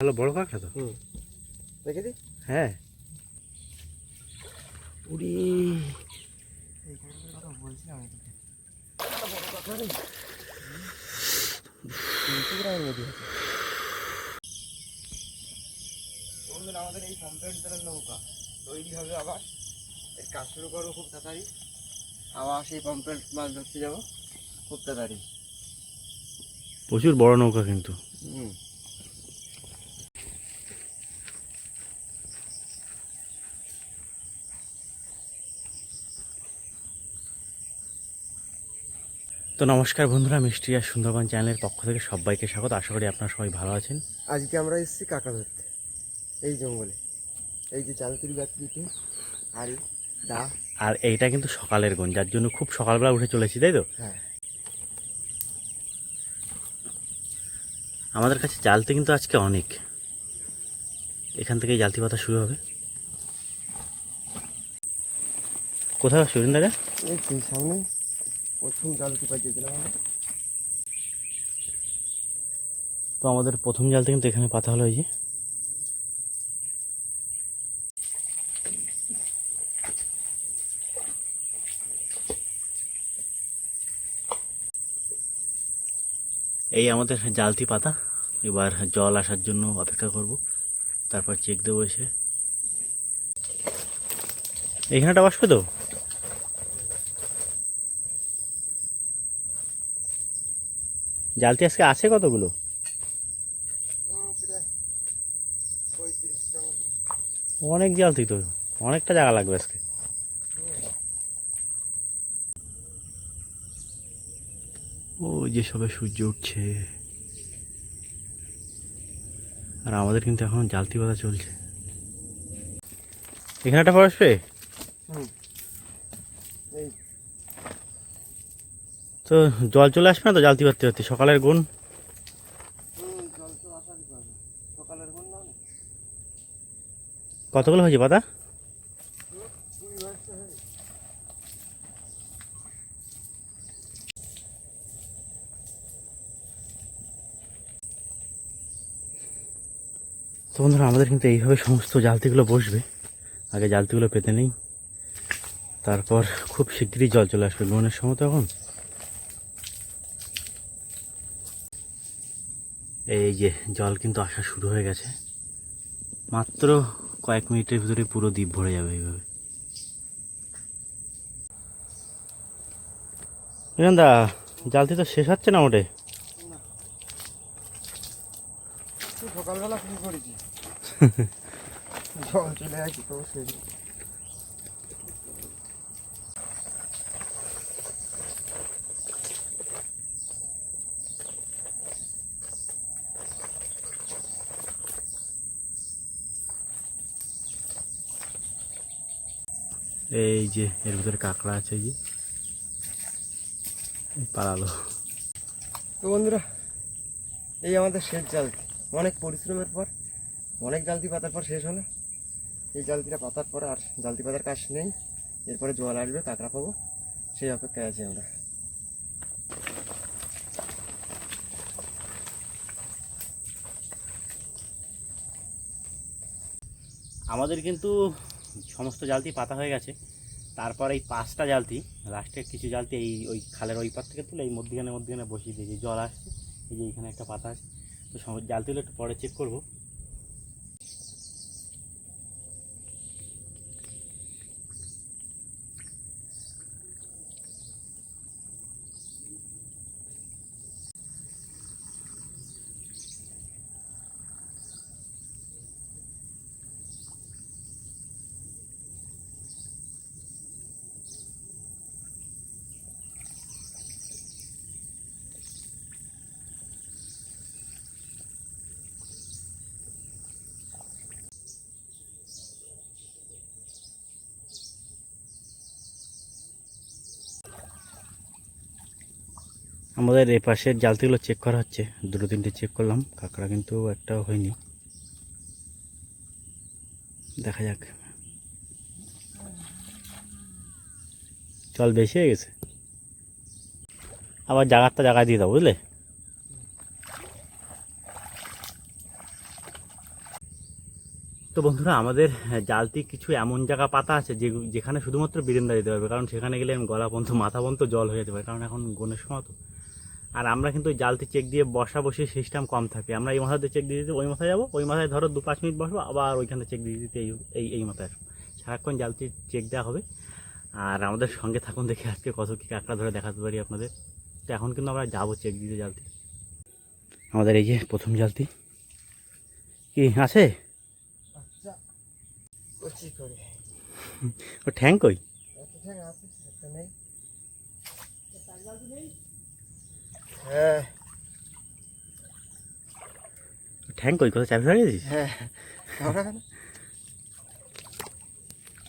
ভালো বড় কাঁকড়া তো। দেখে দি। হ্যাঁ উড়ি এই কাঁকড়ার কথা বলছিলাম আমি তোকে। বড় কাঁকড়া রে, 300 গ্রামের মধ্যে আছে। বন্ধুরা, আমাদের এই পম্পলেট তেলের নৌকা তৈরি হবে আবার। এর কাজ শুরু করবো খুব তাড়াতাড়ি। আবার সেই পম্পলেট মাছ ধরতে যাবো খুব তাড়াতাড়ি। প্রচুর বড় নৌকা কিন্তু। তো নমস্কার বন্ধুরা, মিষ্টি আর সুন্দরবন চ্যানেলের পক্ষ থেকে সবাইকে স্বাগত। আশা করি আপনারা সবাই ভালো আছেন। আজকে আমরা এসেছি কাঁকড়া ধরতে এই জঙ্গলে। এই যে চালতুরি ব্যাকরিতে হাড়ি দা। আর এইটা কিন্তু সকালের গুণ, যার জন্য খুব সকালবেলা উঠে চলেছি, তাই তো? হ্যাঁ, আমাদের কাছে জালতি কিন্তু আজকে অনেক। এখান থেকেই জালতি পাতা শুরু হবে। কোথাও সুরিন দাদা? এই সেই সামনে প্রথম জালতি পাঠিয়ে দিলাম আমরা। তো আমাদের প্রথম জালতি কিন্তু এখানে পাতা হলো। এই যে এই আমাদের জালতি পাতা। এবার জল আসার জন্য অপেক্ষা করব, তারপর চেক দেবো এসে। এইখানেটা বাসবে তো। জালতি আজকে আছে কতগুলো? অনেক জালতি তো, অনেকটা জায়গা লাগবে আজকে। ও যে সবে সূর্য উঠছে, আর আমাদের কিন্তু এখন জালতি পাতা চলছে। এখানে একটা আসবে। তো জল চলে আসবে না তো জালতি পাততে পারতে? সকালের গুণ। কতগুলো হয়েছে পাতা? তো বন্ধুরা, আমাদের কিন্তু এইভাবে সমস্ত জালতিগুলো বসবে। আগে জালতিগুলো পেতে নেই, তারপর খুব শিগগিরই জল চলে আসবে। লোনের সময় তো এখন। এই যে জল কিন্তু আসা শুরু হয়ে গেছে। মাত্র কয়েক মিনিটের ভিতরে পুরো দ্বীপ ভরে যাবে এইভাবে। দা, জালতি তো শেষ হচ্ছে না ওঠে। সকালবেলা শুরু করেছি, জল চলে আসি তো সেই। এই যে এর ভিতরে কাঁকড়া আছে, এই যে পালালো। তো বন্ধুরা, এই আমাদের শেষ জালতি। অনেক পরিশ্রমের পর, অনেক জালতি পাতার পর শেষ হলো। এই জালতিটা পাতার পর আর জালতি পাতার কাজ নেই। এরপরে জল আসবে, কাঁকড়া পাবো, সেই অপেক্ষায় আছি আমরা। আমাদের কিন্তু সমস্ত জালতি পাতা হয়ে গেছে। তারপর এই 5টা জালতি, লাস্টের কিছু জালতি এই ওই খালের ওই পার থেকে তুলে এই মধ্যখানে বসিয়ে দিয়েছি। জল আসছে, এই যে এইখানে একটা পাতা আছে। তো জালতিগুলো একটু পরে চেক করবো। আমাদের এই পাশের জালতিগুলো চেক করা হচ্ছে। 2-3টে চেক করলাম, কাঁকড়া কিন্তু একটাও হয়নি। দেখা যাক। জল বেশি হয়ে গেছে, আবার জায়গাটা জায়গায় দিয়ে দাও, বুঝলে? তো বন্ধুরা, আমাদের জালতি কিছু এমন জায়গা পাতা আছে যেখানে শুধুমাত্র বীরেন্দা যেতে পারবে, কারণ সেখানে গেলে গলা পর্যন্ত মাথা পর্যন্ত জল হয়ে যেতে পারে, কারণ এখন গনের সময় তো। আর আমরা কিন্তু ওই জালতি চেক দিয়ে বসি সিস্টেম কম থাকে, আমরা এই মাথাতে চেক দিয়ে দিতে ওই মাথায় যাবো, ওই মাথায় ধরো 2-5 মিনিট বসবো, আবার ওইখানে চেক দিয়ে দিতে এই মাথায় আসবো, সারাক্ষণ জালতি চেক দেওয়া হবে। আর আমাদের সঙ্গে থাকুন, দেখে আজকে কত কী কাঁকড়া ধরে দেখাতে পারি আপনাদের। তো এখন কিন্তু আমরা যাবো চেক দিতে জালতি। আমাদের এই যে প্রথম জালতি, কি আছে আচ্ছা কচি করে ও ঠ্যাং কই? একটা ঠ্যাং আছে, একটা নেই। হ্যাঁ ঠ্যাং কই, কোথায় চাবি ধরে গেছিস? হ্যাঁ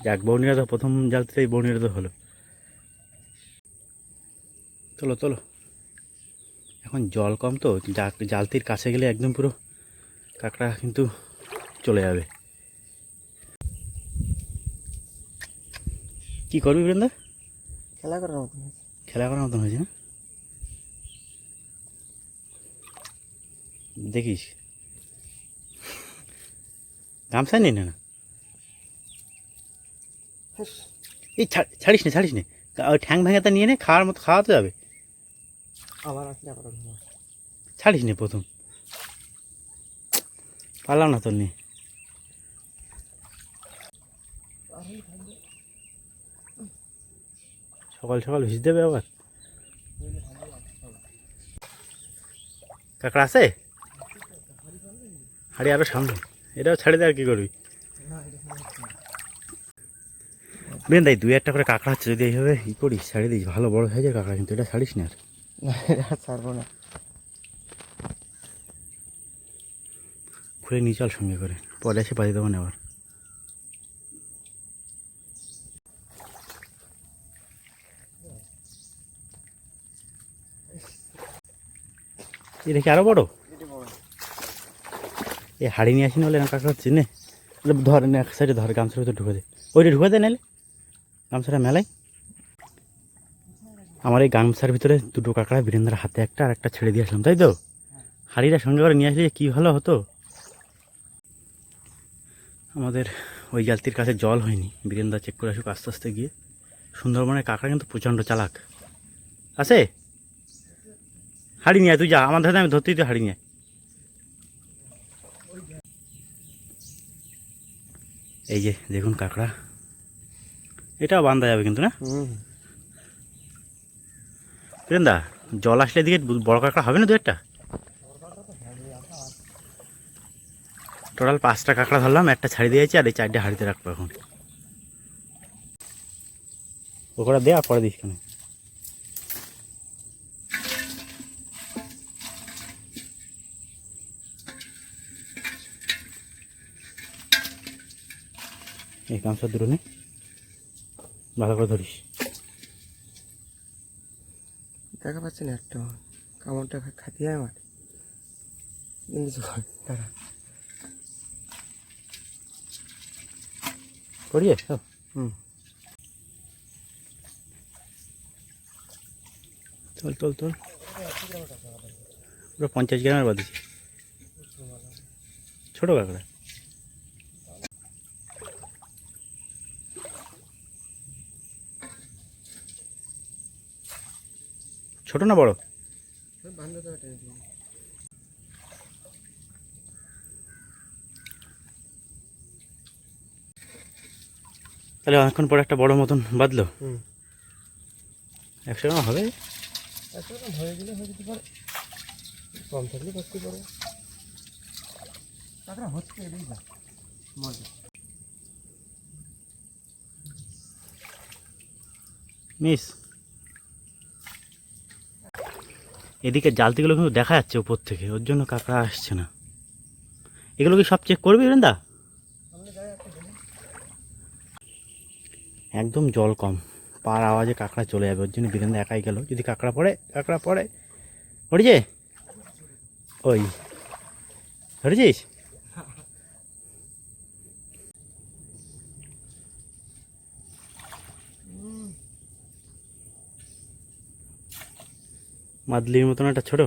যাক, বৌনিরা তো প্রথম জালতিটাই বৌনিরা তো হলো। চলো চলো, এখন জল কম তো, জালতির কাছে গেলে একদম পুরো কাঁকড়া কিন্তু চলে যাবে। কি করবি বৃন্দা? খেলা করার মতন হয়েছে। খেলা করার মতন হয়েছে না? দেখিস, গামছা নিয়ে নে না। এই ছাড়িস নে, ওই ঠ্যাং ভেঙেটা নিয়ে নে, খাওয়ার মতো খাওয়া তো যাবে। আবার আসলে করার ছাড়িস নে প্রথম, পারলাম না তোর নিয়ে। সকাল সকাল ভিজ দেবে আবার। কাঁকড়া আছে? হাড়ি আরো সামনে, এটাও ছাড়ি দে, আর কি করবি বেন? তাই 2-1টা করে কাঁকড়া হচ্ছে, যদি এইভাবে ই করিস, ছাড়ি দিস, ভালো বড় সাইজের কাঁকড়া, কিন্তু এটা ছাড়িস না আর। ছাড়বো না। খুলে নিয়ে চল সঙ্গে করে, পরে এসে বাজি দেবো না আবার। এটা কি আরো বড়? এই হাড়ি নিয়ে আসি, নাহলে না কাঁকড়া হচ্ছে নে, ধর এক সাইডে ধর, গামছার ভিতরে ঢুকে দে, ওইটা ঢুকে দে নাহলে গামছাটা মেলাই। আমার এই গামছার ভিতরে 2টো কাঁকড়া বীরেন্দ্রের হাতে একটা আর একটা ছেড়ে দিয়ে আসলাম, তাই তো? হাড়িটা সঙ্গে করে নিয়ে আসলে কী ভালো হতো। আমাদের ওই জালতির কাছে জল হয়নি, বীরেন্দা চেক করে আসুক আস্তে আস্তে গিয়ে। সুন্দরবনের কাঁকড়া কিন্তু প্রচণ্ড চালাক আছে। হাড়ি নিয়ে তুই যা, আমার ধারে আমি ধরতেই, তুই হাড়ি নিয়ে। এই যে দেখুন কাঁকড়া, এটাও বান্ধা যাবে কিন্তু না বীরেন্দা? জল আসলে দিকে বড় কাঁকড়া হবে না 2-1টা? টোটাল 5টা কাঁকড়া ধরলাম, একটা ছাড়ি দিয়েছি, আর এই 4টে হাড়িতে রাখবো এখন। ওটা দে আর পরে দিস কেন? এই গামছা দূরে নে, ভালো করে ধরিস। দেখা পাচ্ছে না একটা কামড়টা খাতি হয় আমার, কিন্তু তারা করিয়ে চল চল চল, পুরো 50 গ্রামের বাদিছি, ছোটো কাঁকড়া। ছোট না বড়? তাহলে অনেকক্ষণ পরে একটা বড় মতন বাঁধলো। 100 গ্রাম হবে, হয়ে গেলে হয়ে যেতে পারে, কম থাকলে করতে পারবো। কাঁকড়া হচ্ছে এদিকে যা মজা। মিস এদিকে জালতিগুলো কিন্তু দেখা যাচ্ছে উপর থেকে, ওর জন্য কাঁকড়া আসছে না। এগুলো কি সব চেক করবি বৃন্দা? একদম জল কম, পার আওয়াজে কাঁকড়া চলে যাবে, ওর জন্য বীরেন্দা একাই গেল। যদি কাঁকড়া পড়ে পড়েছে, ওই ধরেছিস? মাদলির মতন একটা ছোট।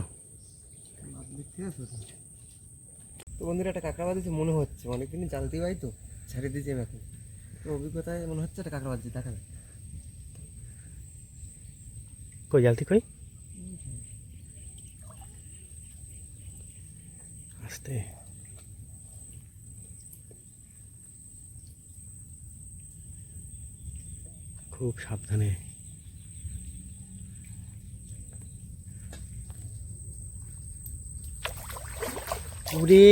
তো বন্ধুরা একটা কাঁকড়া বাঁধেছে মনে হচ্ছে, অনেকদিনই জালতি পাই তো ছেড়ে দিয়েছি আমি এখন, তো অভিজ্ঞতায় মনে হচ্ছে একটা কাঁকড়া বাঁধছে, দেখা যায়। কই জালতি কই? আস্তে খুব সাবধানে। ওরে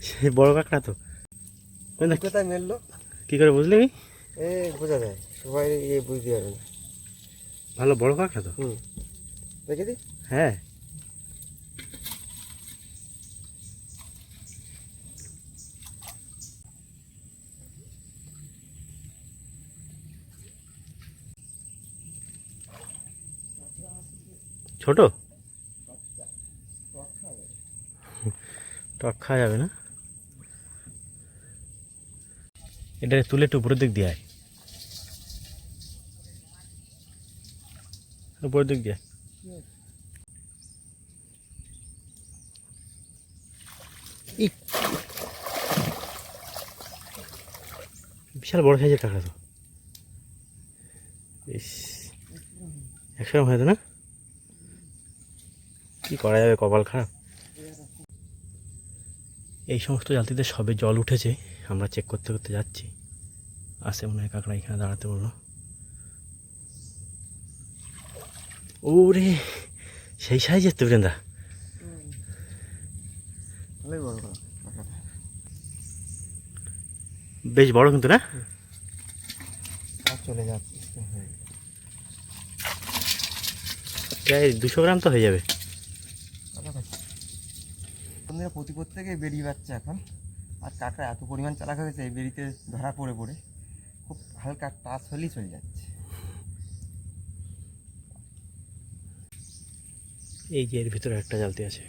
সে বড় কাঁকড়া তো। অভিজ্ঞতায় মেললো, কি করে বুঝলি? এ বোঝা যায়, সবাই বুঝতে পারবে না। ভালো বড় কাঁকড়া তো। দেখে দি। হ্যাঁ ছোট টক খাওয়া যাবে না, এটা তুলে একটু উপরের দিক দিয়ে আয়, উপরের দিক দিয়ে বিশাল বড় সাইজের কাঁকড়া তো। বেশ 100 গ্রাম হয়তো না, কি করা যাবে, কপাল খারাপ। এই সমস্ত জালতিতে সবে জল উঠেছে, আমরা চেক করতে করতে যাচ্ছি, আসে মনে হয় কাঁকড়া এখানে দাঁড়াতে বললো। ওরে সেই সাইজের তো বীরেন্দা, বেশ বড় কিন্তু না? চলে যাচ্ছে প্রায় 200 গ্রাম তো হয়ে যাবে। বন্ধুরা প্রতিপদ থেকে বেরিয়ে যাচ্ছে এখন, আর কাঁকড়া এত পরিমাণ চালাক হয়েছে এই বেরিতে ধরা পড়ে পড়ে, খুব হালকা টাচ হলেই চলে যাচ্ছে। এই যে এর ভিতরে একটা জালতি আছে,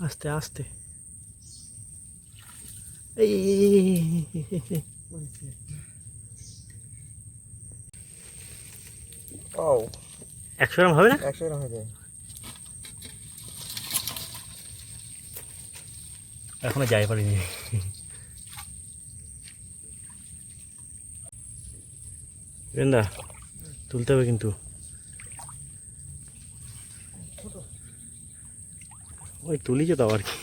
আস্তে আস্তে। এই 100 গ্রাম হবে না? 100 গ্রাম হয়ে যায়। এখনো যাই পারিনি। বীরেন্দা তুলতে হবে কিন্তু, ওই তুলিছে তো আবার কি।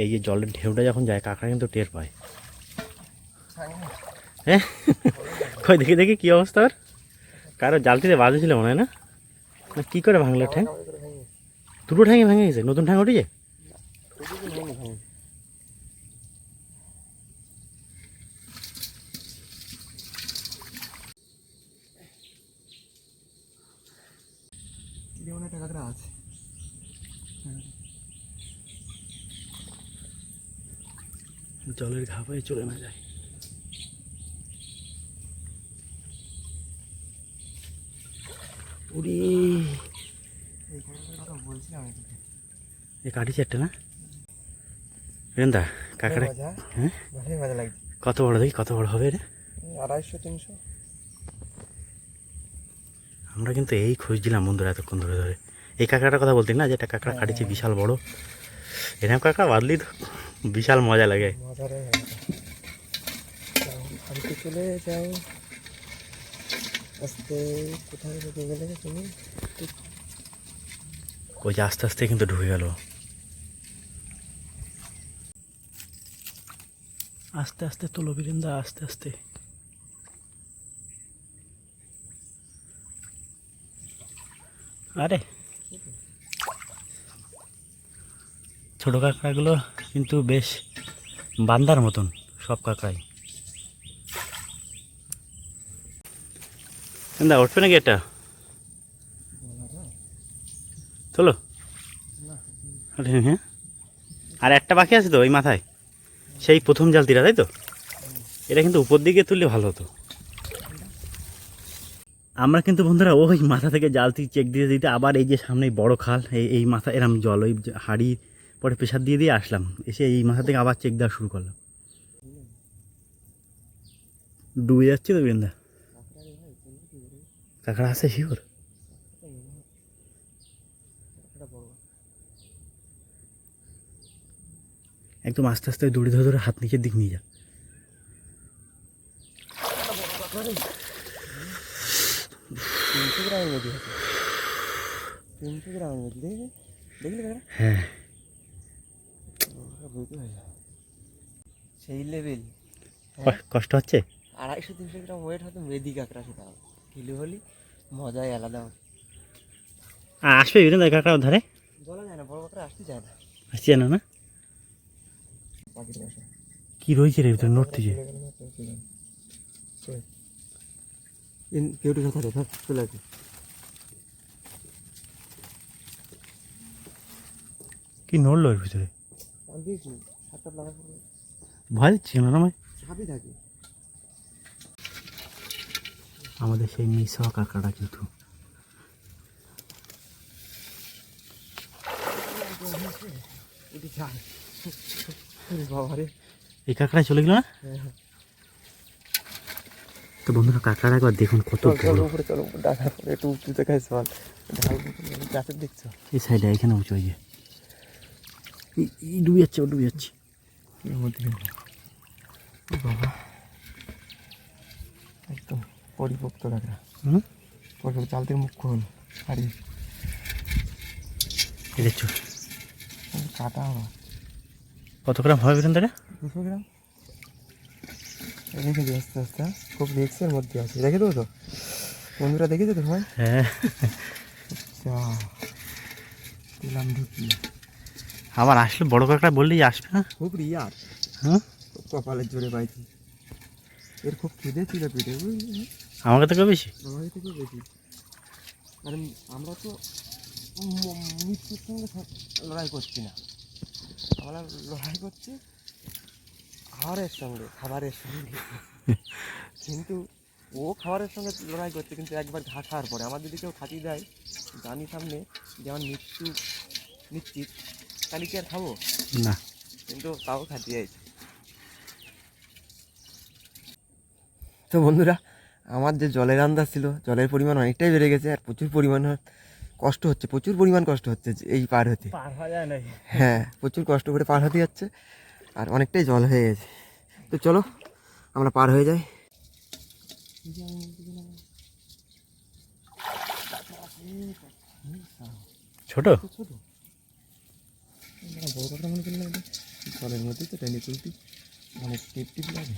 এই যে জলের ঢেউটা যখন যায় কাঁকড়া কিন্তু টের পায়। হ্যাঁ কই দেখি দেখি কি অবস্থা ওর, কারো জালতিতে বাজেছিল মনে হয় না, না কি করে ভাঙলো ঠ্যাং? দুটো ঠ্যাঙে ভেঙে গেছে, নতুন ঠ্যাং উঠেছে। একটা কাঁকড়া আছে, জলের ঘাপায় চলে না যায়। উড়ি এই কাঁকড়াটার কথা বলছিলাম। এ কাটিছে একটা না বীরেন্দা কাঁকড়া? হ্যাঁ ভালোই মজা লাগছে। কত বড় দেখি, কত বড় হবে এটা? 250-300। আমরা কিন্তু এই খুঁজছিলাম বন্ধুরা এতক্ষণ ধরে ধরে, এই কাঁকড়াটার কথা বলতে না, যেটা কাঁকড়া কাটিছে বিশাল বড়, এরকম কাঁকড়া বাদলি তো বিশাল মজা লাগে। মজারে বাড়িতে চলে যাও আস্তে, কোথায় ঢুকে গেলে তুমি? ওই যে আস্তে আস্তে কিন্তু ঢুকে গেল, আস্তে আস্তে তোলো বীরেন্দা, আস্তে আস্তে। আরে ছোট কাঁকড়াগুলো কিন্তু বেশ বান্দার মতন সব কাঁকড়াই। না উঠবে নাকি এটা? চলো হ্যাঁ, আর একটা বাকি আছে তো ওই মাথায়, সেই প্রথম জালতিটা তাই তো? এটা কিন্তু উপর দিকে তুললে ভালো হতো। আমরা কিন্তু বন্ধুরা ওই মাথা থেকে জালতি চেক দিয়ে দিতে আবার এই যে সামনে বড় খাল, এই মাথা এরম জল, ওই হাড়ি পরে প্রেশার দিয়ে দিয়ে আসলাম, এসে এই মাথা থেকে আবার চেক দেওয়া শুরু করলাম। ডুবে যাচ্ছে তো বীরেন্দা। কাঁকড়া আছে শিওর? একদম আস্তে আস্তে দড়ি ধরে ধরে হাত নিচের দিক নিয়ে যা। 300 গ্রামের মধ্যে আছে, 300 গ্রামের মধ্যে দেখলি দেখলি কাঁকড়া? হ্যাঁ বুঝতে পারছি সেই লেভেল। কষ্ট হচ্ছে। 250-300 গ্রাম ওয়েট হয়তো মেদি কাঁকড়া, সেটা কিলো হলি মজাই আলাদা। আসবে বিরেন কাঁকড়া ধারে? বলা যায় না, বড় কাঁকড়া আসতে চায় না। আসছে না না? পাখির বাসা কি রয়েছে রে ভিতরে নড়তেছে? কেউটি কথা রে সব চলে আছে। কি নড়লো এর ভিতরে? সাতটা লাগা পড়বে, ভয় দিচ্ছিল না আমায়? চাপই থাকে। আমাদের সেই মিস হওয়া কাঁকড়াটা কিন্তু এটি চায় বাবারে। এই কাঁকড়ায় চলে গেল না? তো বন্ধুরা কাঁকড়াটা একবার দেখুন কত বড়। উপরে চলো, ডাকার পরে একটু উঁচুতে খাই সল ঢাল গাছের দেখছো এই সাইডে এখানে উঁচু হয়ে যায়। এই ডুবে যাচ্ছে, ও ডুবে যাচ্ছে। বাবা একদম পরিপক্ত কাঁকড়া, পরিপক্ত চালতির মুখ খুন হারিয়ে দেখছো কাটা আবার। কত গ্রাম হবে বিরেন দাদা? 200 গ্রাম রেখে দিই আস্তে আস্তে। খুব রিক্সের মধ্যে আছে, রেখে দেবো তো বন্ধুরা, দেখেছো তো ভাই? হ্যাঁ আচ্ছা দিলাম ঢুকি। আবার আসলে বড় কাঁকড়া বললেই আসবে না। খুব রিয়ার, হ্যাঁ কপালের জোরে পাইছি। এর খুব খিদে ছিল পেটে, বুঝলি? আমাকে থেকে বেশি। আমাদের থেকেও বেশি, কারণ আমরা তো মৃত্যুর সঙ্গে লড়াই করছি না, আমরা লড়াই করছি খাবারের সঙ্গে, খাবারের সঙ্গে। কিন্তু ও খাবারের সঙ্গে লড়াই করছে, কিন্তু একবার ঘা খাওয়ার পরে আমার যদি কেউ খাতি দেয়, জানি সামনে যে আমার মৃত্যু নিশ্চিত, তাহলে কি আর খাবো না। কিন্তু তাও খাতি যাইছে। তো বন্ধুরা, আমার যে জলের আন্দাজ ছিল, জলের পরিমাণ অনেকটাই বেড়ে গেছে, আর প্রচুর পরিমাণ কষ্ট হচ্ছে, প্রচুর পরিমাণ কষ্ট হচ্ছে এই পার হতে। পার হওয়া যায় না। হ্যাঁ, প্রচুর কষ্ট করে পার হতে যাচ্ছে, আর অনেকটাই জল হয়ে গেছে। তো চলো আমরা পার হয়ে যাই। ছোট ছোট বড় কথা মনে করলাম, জলের মধ্যেই তো টেনে তুলতি, অনেক টিপ টিপ লাগে।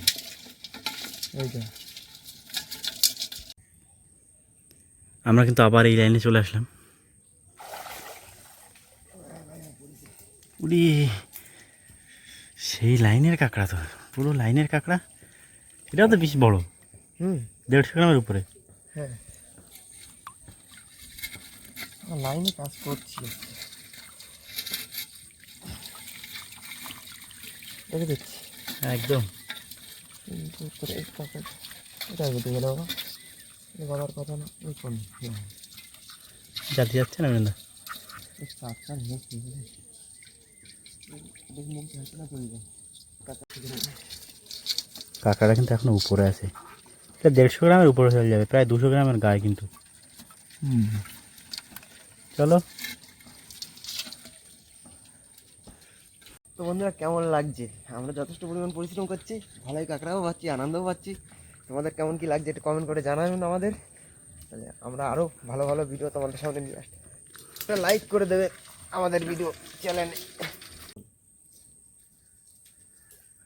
এই যা আমরা কিন্তু আবার এই লাইনে চলে আসলাম। উড়ি সেই লাইনের কাঁকড়া, তো পুরো লাইনের কাঁকড়া। এটাও তো বেশ বড়, 150 গ্রামের উপরে। হ্যাঁ, লাইনে কাজ করছি, দেখে দিচ্ছি একদম এটাই বলতে গেলে বাবা, বলার কথা না। ওই কোন যাতে যাচ্ছে না বৃন্দা। চারটা মুখ মুখ যাচ্ছে না, চলে যায়। কাঁকড়াটা কিন্তু এখনো উপরে আছে। এটা 150 গ্রামের উপরে চলে যাবে, প্রায় 200 গ্রামের গায়ে কিন্তু। চলো। তো বন্ধুরা, কেমন লাগছে? আমরা যথেষ্ট পরিমাণ পরিশ্রম করছি, ভালোই কাঁকড়াও পাচ্ছি, আনন্দও পাচ্ছি। তোমাদের কেমন কি লাগছে একটু কমেন্ট করে জানাবেন আমাদের, তাহলে আমরা আরও ভালো ভালো ভিডিও তোমাদের সামনে নিয়ে আসতে। একটা লাইক করে দেবে আমাদের ভিডিও চ্যানেলে।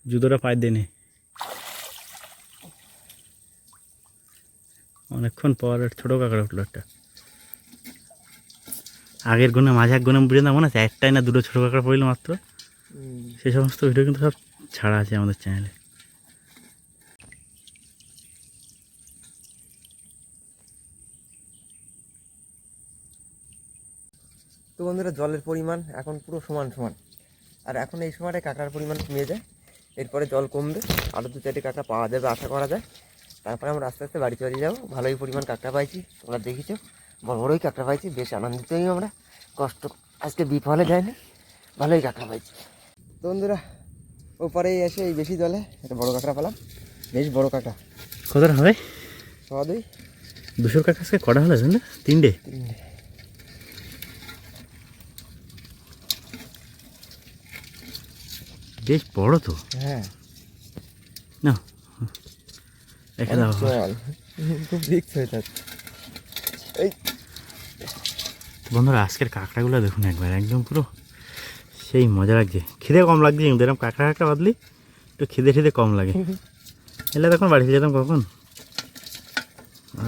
জুতোটা পায়ে দেনে অনেকক্ষণ পর ছোটো কাঁকড়া উঠলো একটা। আগের গুণে মাঝার গুণে বুঝে না, মনে আছে একটাই না দুটো ছোটো কাঁকড়া পড়লো মাত্র। সেই সমস্ত ভিডিও কিন্তু সব ছাড়া আছে আমাদের চ্যানেলে। তো বন্ধুরা, জলের পরিমাণ এখন পুরো সমান সমান, আর এখন এই সময়টায় কাঁকড়ার পরিমাণ কমে যায়। এরপরে জল কমবে, আরও 2-4টি কাঁকড়া পাওয়া যাবে আশা করা যায়। তারপরে আমরা আস্তে আস্তে বাড়ি চলে যাবো। ভালোই পরিমাণ কাঁকড়া পাইছি, তোমরা দেখেছো, বড় বড়ই কাঁকড়া পাইছি, বেশ আনন্দিতই আমরা। কষ্ট আজকে বিফলে যায়নি, ভালোই কাঁকড়া পাইছি। তো বন্ধুরা, ওপারেই এসে এই বেশি জলে একটা বড় কাঁকড়া পেলাম, বেশ বড় কাঁকড়া। কতটা হবে? 1.5 দুশোর কাছে কটা হলো না? 3টে। বেশ বড় তো। হ্যাঁ না রেখে দাও। জল খুব রিক্স হয়ে যাচ্ছে। এই বন্ধুরা আজকের কাঁকড়াগুলো দেখুন একবার, একদম পুরো সেই মজা লাগছে। খিদে কম লাগছে কিন্তু এরকম কাঁকড়া বাদলি একটু খিদে কম লাগে। এলে তখন বাড়িতে যেতাম কখন।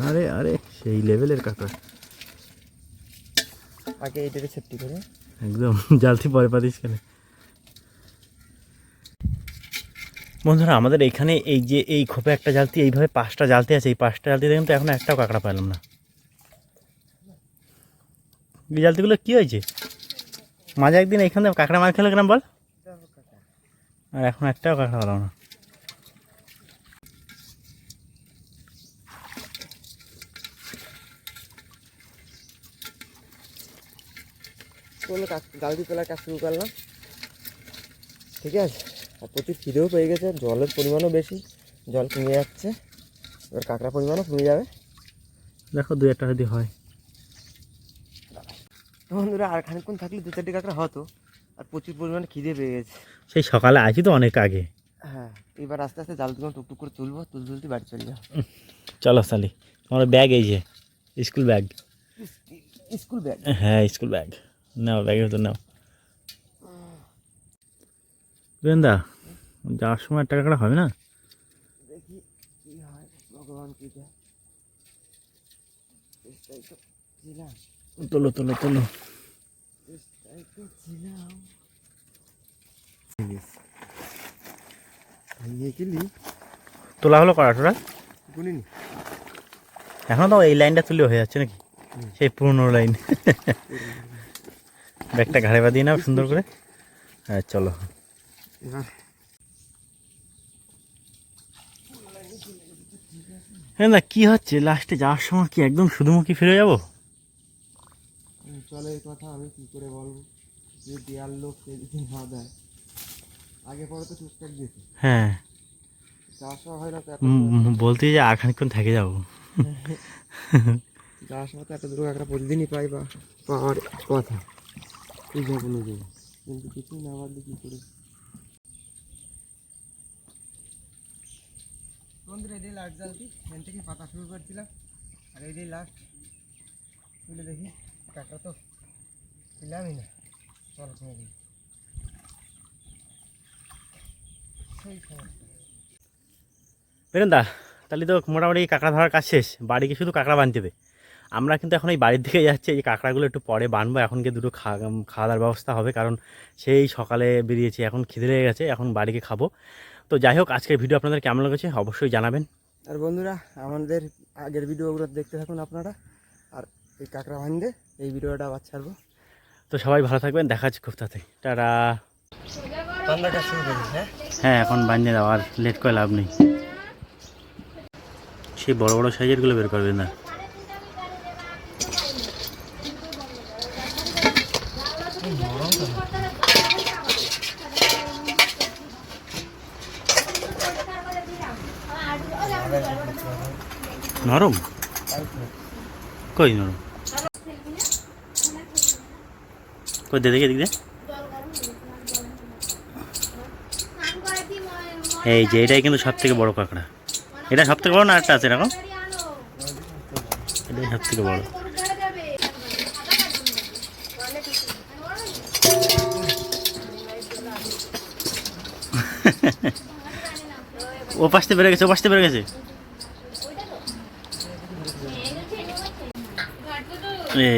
আরে আরে সেই লেভেলের কাঁকড়া আগে এইটাকে সেফটি করে একদম জালতি পরে পাতিস কেন। বন্ধুরা আমাদের এখানে এই যে এই খোপে একটা জালতি, এইভাবে 5টা জালতি আছে। এই 5টা জালতিতে কিন্তু এখন একটাও কাঁকড়া পেলাম না। এই জালতিগুলো কী হয়েছে? মাঝে একদিন এইখানে কাঁকড়া মার খেলে কেন বল, আর এখন একটাও কাঁকড়া পেলাম না। কোনো জালতি তোলার কাজ শুরু করলাম, ঠিক আছে। আর প্রচুর খিদেও পেয়ে গেছে, জলের পরিমাণও বেশি, জল কমে যাচ্ছে, এবার কাঁকড়ার পরিমাণও কমে যাবে। দেখো 2-1টা যদি হয়। বন্ধুরা আর খানিকক্ষণ থাকলে 2-4টি কাঁকড়া হতো, আর প্রচুর পরিমাণে খিদে পেয়ে গেছে। সেই সকালে আছি তো অনেক আগে। হ্যাঁ এবার আস্তে আস্তে জালগুলো টুকটুক করে তুলবো, তুলতে বাড়ি চলে যাবো। চলো সালি, তোমার ব্যাগ এই যে স্কুল ব্যাগ। School bag? হ্যাঁ স্কুল ব্যাগ নাও, ব্যাগের ভিতর নাও। বৃন্দা যাওয়ার সময় একটা কাঁকড়া হবে না? দেখি কি হয়, ভগবান কি দেয়। চেষ্টাই তো ছিলাম, তোলো তোলো তোলো। চেষ্টাই তো ছিলাম। তোলা হলো করা টোরা গুলিনি এখনো তো এই লাইনটা তুলে হয়ে যাচ্ছে নাকি? সেই পুরনো লাইন। ব্যাগটা ঘাড়ে বাঁধিয়ে নাও সুন্দর করে। হ্যাঁ চলো এবার। হ্যাঁ না কি হচ্ছে লাস্টে যাওয়ার সময় কি একদম শুধুমুখী ফিরে যাবো? চলো এই কথা আমি কি করে বলবো, যে দেয়ার লোক সে যদি না দেয়। আগে পরে তো টুকটাক দিয়েছে, হ্যাঁ যাওয়ার সময় হয় না তো। বলতে যে আর খানিকক্ষণ থেকে যাবো। যাওয়ার সময় তো এত দূর একটা প্রতিদিনই পাই বা পাওয়ার কথা, এই যখন অনুযায়ী, কিন্তু কিছুই না পারলে কী করে। বন্ধুরা এটাই লাস্ট জালতি, এখান থেকে পাতা শুরু করছিলাম, আর এইটাই লাস্ট। তুলে দেখি কাঁকড়া তো পেলামই না, চল কমে দিই সেই সমস্যা। বেরেন্দা তাহলে তো মোটামুটি কাঁকড়া ধরার কাজ শেষ, বাড়িকে শুধু কাঁকড়া বানতে হবে। আমরা কিন্তু এখন এই বাড়ির দিকে যাচ্ছি, এই কাঁকড়াগুলো একটু পরে বানবো। এখন গিয়ে দুটো খাওয়া দাওয়ার ব্যবস্থা হবে, কারণ সেই সকালে বেরিয়েছি, এখন খিদে লেগে গেছে, এখন বাড়িকে খাবো। তো যাই হোক আজকের ভিডিও আপনাদের কেমন লেগেছে অবশ্যই জানাবেন। আর বন্ধুরা আমাদের আগের ভিডিওগুলো দেখতে থাকুন আপনারা, আর এই কাঁকড়া বান্ধে এই ভিডিওটা আবার ছাড়বো। তো সবাই ভালো থাকবেন, দেখা হচ্ছে খুব তাড়াতাড়ি, টাটা। পান্নাটা শুরু করি। হ্যাঁ হ্যাঁ এখন বানিয়ে দাও, আর লেট করে লাভ নেই। সেই বড় বড় সাইজেরগুলো বের করবেন না। নরম কই, নরম কই, দে দেখি দেখি। এই যে এটাই কিন্তু সব থেকে বড় কাঁকড়া। এটা সব থেকে বড় না, একটা আছে এরকম, এটাই সব থেকে বড়। ও পাশতে বেড়ে গেছে, ও পাশতে বেড়ে গেছে।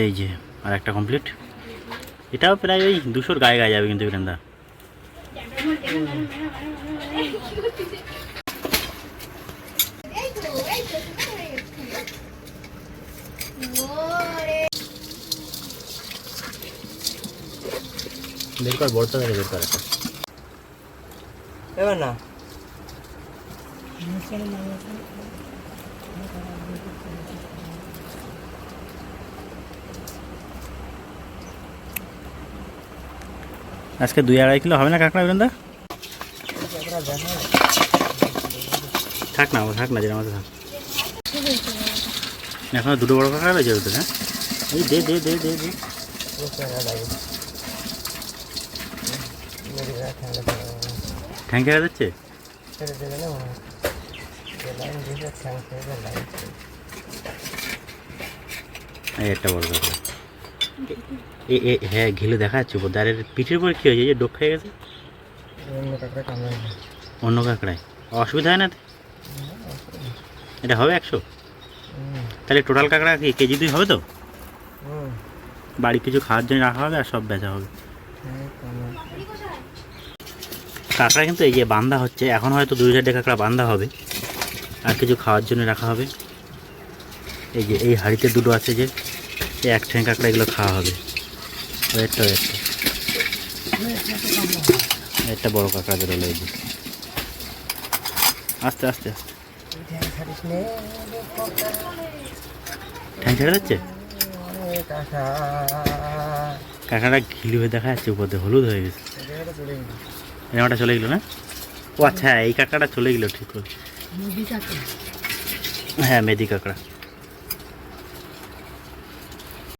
এই যে আর একটা কমপ্লিট, এটাও প্রায় ওই 200-র গায়ে গায়ে যাবে কিন্তু বীরেন্দা। বের কর, বড়টা থেকে বের কর একটা। এবার না আজকে 2-2.5 কিলো হবে না কাঁকড়া বীরেন্দা? থাক না, থাক না, যেটা আমাদের থাক। এখন দুটো বড় কাঁকড়া রয়েছে ওদের, হ্যাঁ? এই দে দে দে দে দে। ঠ্যাং খেয়ে যাচ্ছে। এই একটা বড় কাঁকড়া। হ্যাঁ, ঘিলে দেখা যাচ্ছে উপর দাঁড়ের পিঠের উপরে কী হয়েছে? এই যে ডোক খেয়ে গেছে অন্য কাঁকড়ায়। অসুবিধা হয় না তো? এটা হবে 100? তাহলে টোটাল কাঁকড়া কি কেজি 2 হবে তো? বাড়ি কিছু খাওয়ার জন্য রাখা হবে আর সব বেচা হবে। কাঁকড়া কিন্তু এই যে বান্ধা হচ্ছে, এখন হয়তো 2-4টে কাঁকড়া বান্ধা হবে আর কিছু খাওয়ার জন্য রাখা হবে। এই যে এই হাঁড়িতে দুটো আছে, যে এই এক ঠ্যাং কাঁকড়া, এগুলো খাওয়া হবে। একটা বড় কাঁকড়া বেরোলো। এই যে আস্তে আস্তে আস্তে ঠ্যাং ছেড়ে যাচ্ছে। কাঁকড়াটা ঘিলি হয়ে দেখা যাচ্ছে, উপর দিয়ে হলুদ হয়ে গেছে। এরকমটা চলে গেলো না? ও আচ্ছা, এই কাঁকড়াটা চলে গেলো, ঠিক করে। হ্যাঁ, মেদি কাঁকড়া।